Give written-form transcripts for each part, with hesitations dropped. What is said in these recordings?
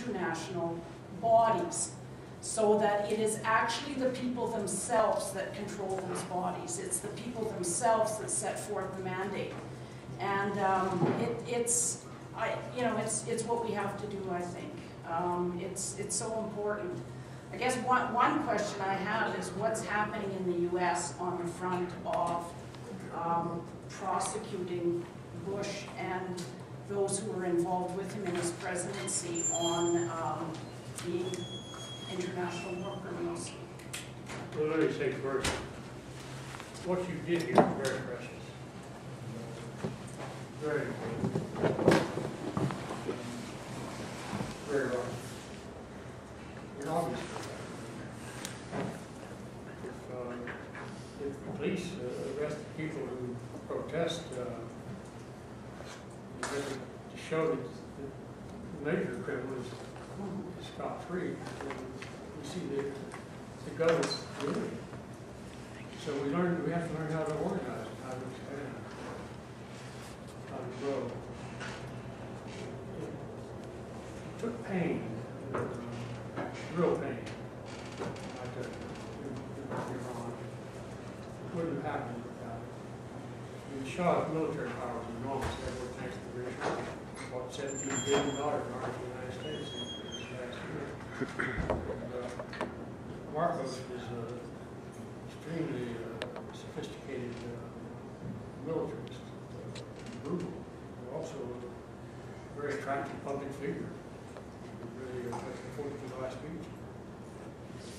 international bodies, so that it is actually the people themselves that control those bodies. It's the people themselves that set forth the mandate. And it's what we have to do, I think. It's so important. I guess one question I have is what's happening in the U.S. on the front of prosecuting Bush and those who were involved with him in his presidency on being international war criminals. Well, let me say first, what you did here is very precious. Very important. Very right. And obviously, if the police arrest the people who protest, to show that the major criminal is scot-free, we see the government's doing it. So we have to learn how to organize it, how to expand, how to grow. It took pain, real pain, like that in Iran. It wouldn't have happened without it. The Shah's military power was enormous, therefore thanks to the British Army. Bought $17 billion in arms in the United States this last year. Marcos was an extremely sophisticated militarist, brutal, but also a very attractive public figure. Really touched the 4th of July speech.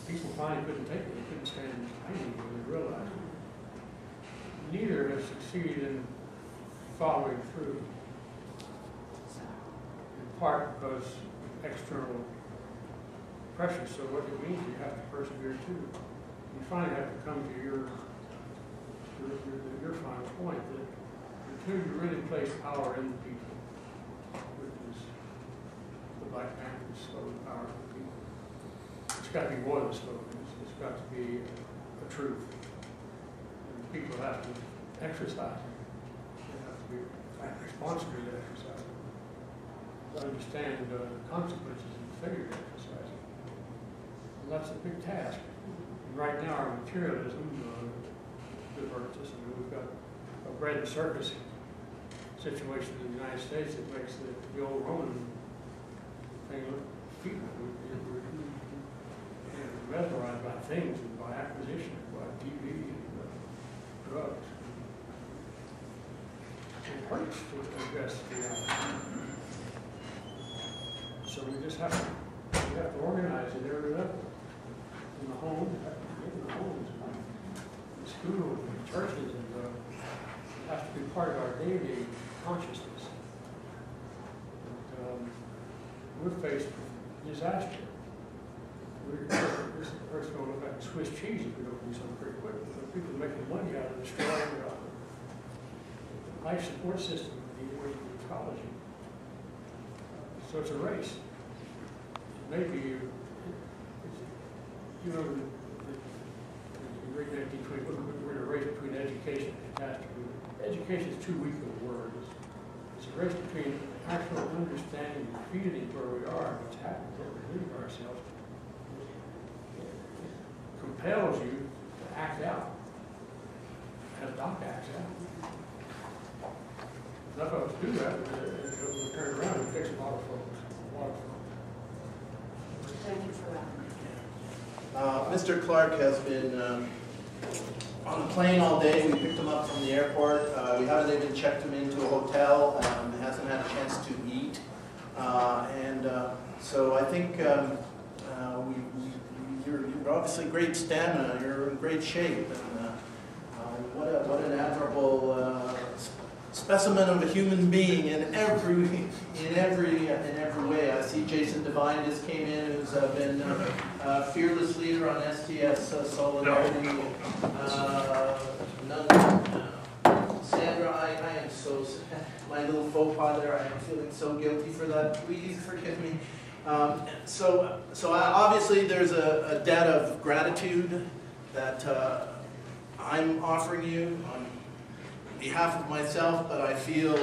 People finally couldn't take it. They couldn't stand his pain when they realized it. Neither has succeeded in following through, in part because external pressure. So what it means, you have to persevere too. You finally have to come to your final point that until you really place power in the people, which is the Black Panthers' slogan, power in the people. It's got to be more than slogans. It's got to be a truth. And people have to exercise it. They have to be responsible to exercise it. To understand the consequences of the failure to exercise it. And that's a big task. And right now, our materialism diverts us. I mean, we've got a bread and circus situation in the United States that makes the old Roman thing look feeble. We're mesmerized by things and by acquisition, by TV and drugs. It hurts to address reality. So we just have to organize at every level. In the home, in the homes, in schools, in churches, and it has to be part of our daily consciousness. And, we're faced with disaster. This earth's going to look like Swiss cheese if we don't do something pretty quick. People are making money out of destroying the life support system of the ecology. So it's a race. Maybe you know, the great 1920, we're in a race between education and catastrophe. Education is too weak of a word. It's a race between actual understanding and feeling where we are, what's happening, where we live ourselves. It compels you to act out, as Doc acts out. Enough of us do that, we'll turn around and fix a lot of folks. Thank you for that. Mr. Clark has been on the plane all day. We picked him up from the airport. We haven't even checked him into a hotel. Hasn't had a chance to eat. So I think you're obviously great stamina. You're in great shape. And what an admirable specimen of a human being in every way. I see Jason Devine just came in, who's been fearless leader on STS Solidarity. Sandra, I am so sad. My little faux pas there, I am feeling so guilty for that. Please forgive me. So obviously there's a debt of gratitude that I'm offering you on behalf of myself, but I feel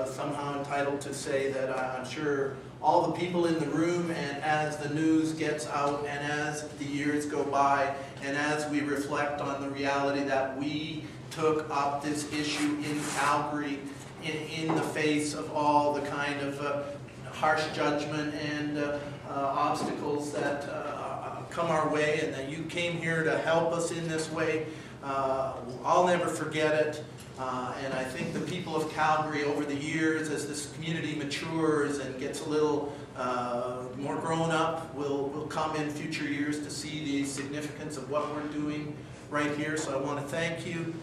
somehow entitled to say that I'm sure all the people in the room, and as the news gets out, and as the years go by, and as we reflect on the reality that we took up this issue in Calgary, in the face of all the kind of harsh judgment and obstacles that come our way, and that you came here to help us in this way. I'll never forget it. And I think the people of Calgary over the years, as this community matures and gets a little more grown up, will come in future years to see the significance of what we're doing right here. So I want to thank you.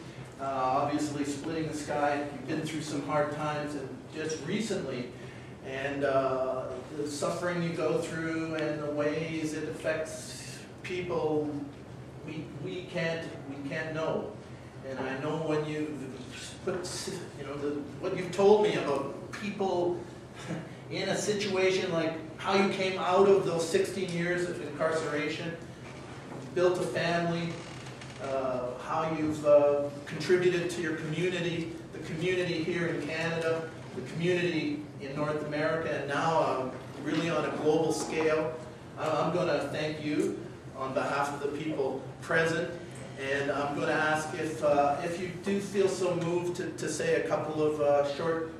Obviously, Splitting the Sky, you've been through some hard times, and just recently, and the suffering you go through and the ways it affects people, we can't know. And I know when you put, what you've told me about people in a situation like how you came out of those 16 years of incarceration, built a family, how you've contributed to your community, the community here in Canada, the community in North America, and now really on a global scale. I'm going to thank you on behalf of the people present, and I'm going to ask if you do feel so moved to say a couple of short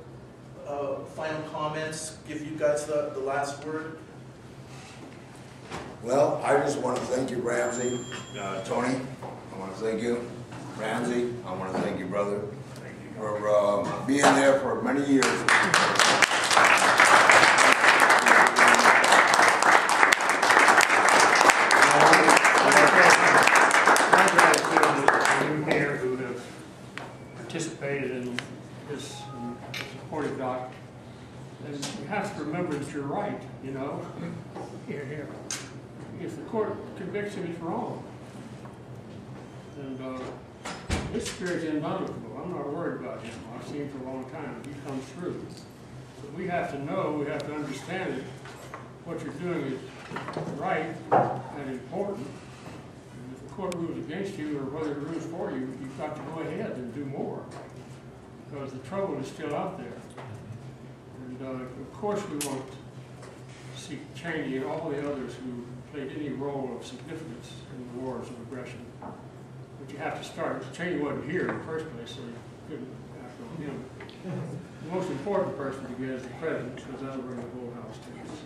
final comments, give you guys the last word. Well, I just want to thank you, Ramsey. Tony, I want to thank you. Ramsey, I want to thank you, brother, for being there for many years. Here who have participated in this supportive doc. And you have to remember that you're right, you know. Here. If the court convicts him, it's wrong. And this spirit's indomitable. I'm not worried about him. I've seen him for a long time. He comes through. But we have to know, we have to understand that what you're doing is right and important. And if the court rules against you, or whether it rules for you, you've got to go ahead and do more. Because the trouble is still out there. And of course we won't seek Cheney and all the others who played any role of significance in the wars of aggression. But you have to start. Cheney wasn't here in the first place, so you couldn't act on him. The most important person to get is the president, because that'll bring the whole house to us.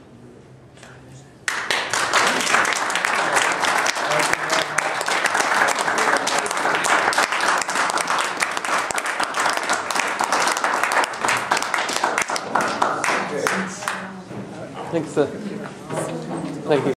Thanks. Thank you.